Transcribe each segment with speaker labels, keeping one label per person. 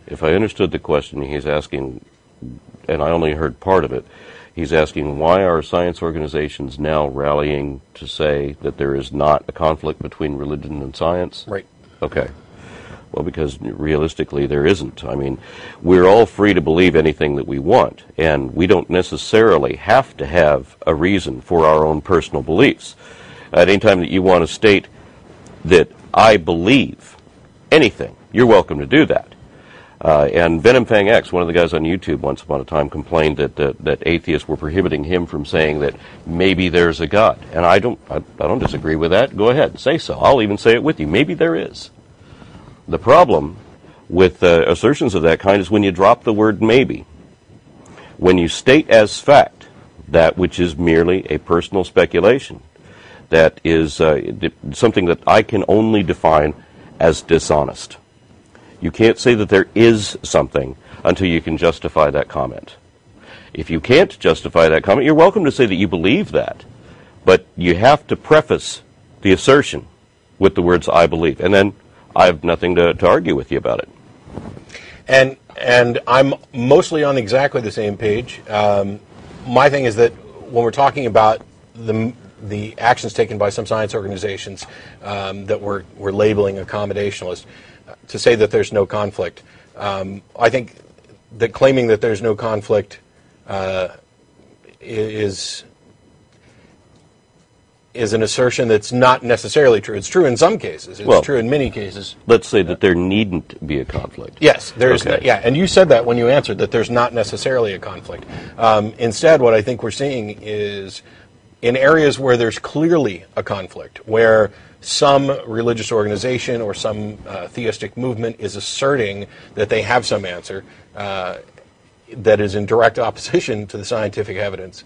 Speaker 1: If I understood the question, he's asking, and I only heard part of it, he's asking why are science organizations now rallying to say that there is not a conflict between religion and science?
Speaker 2: Right.
Speaker 1: Okay. Well, because realistically there isn't. I mean, we're all free to believe anything that we want, and we don't necessarily have to have a reason for our own personal beliefs. At any time that you want to state that I believe anything, you're welcome to do that. And Venom Fang X, one of the guys on YouTube once upon a time, complained that atheists were prohibiting him from saying that maybe there's a God. And I don't disagree with that. Go ahead, say so. I'll even say it with you. Maybe there is. The problem with assertions of that kind is when you drop the word maybe. When you state as fact that which is merely a personal speculation, that is something that I can only define as dishonest. You can't say that there is something until you can justify that comment. If you can't justify that comment, you're welcome to say that you believe that, but you have to preface the assertion with the words I believe, and then I have nothing to argue with you about it.
Speaker 2: And I'm mostly on exactly the same page. My thing is that when we're talking about the actions taken by some science organizations that we're labeling accommodationalist, to say that there's no conflict, I think that claiming that there's no conflict is an assertion that's not necessarily true. It's true in some cases. It's true in many cases.
Speaker 1: Let's say that there needn't be a conflict.
Speaker 2: Yes, there is.
Speaker 1: Okay.
Speaker 2: Yeah, and you said that when you answered that there's not necessarily a conflict. Instead, what I think we're seeing is in areas where there's clearly a conflict, where some religious organization or some theistic movement is asserting that they have some answer that is in direct opposition to the scientific evidence.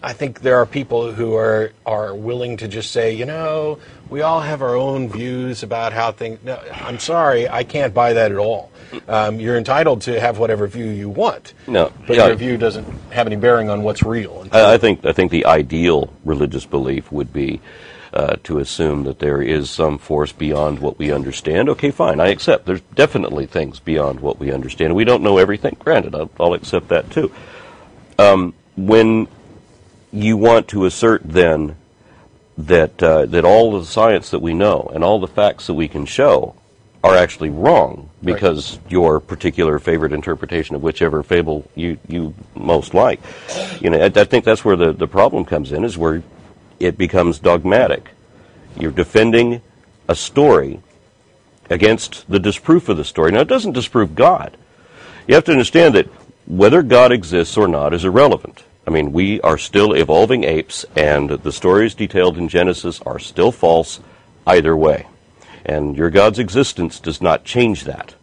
Speaker 2: I think there are people who are willing to just say, you know, we all have our own views about how things... No, I'm sorry, I can't buy that at all. You're entitled to have whatever view you want,
Speaker 1: no,
Speaker 2: but your view doesn't have any bearing on what's real.
Speaker 1: I think the ideal religious belief would be to assume that there is some force beyond what we understand. Okay, fine, I accept. There's definitely things beyond what we understand. We don't know everything. Granted, I'll accept that too. When you want to assert then that all the science that we know and all the facts that we can show are actually wrong because your particular favorite interpretation of whichever fable you most like, you know, I think that's where the problem comes in, is where it becomes dogmatic. You're defending a story against the disproof of the story. Now, it doesn't disprove God. You have to understand that whether God exists or not is irrelevant. I mean, we are still evolving apes, and the stories detailed in Genesis are still false either way. And your God's existence does not change that.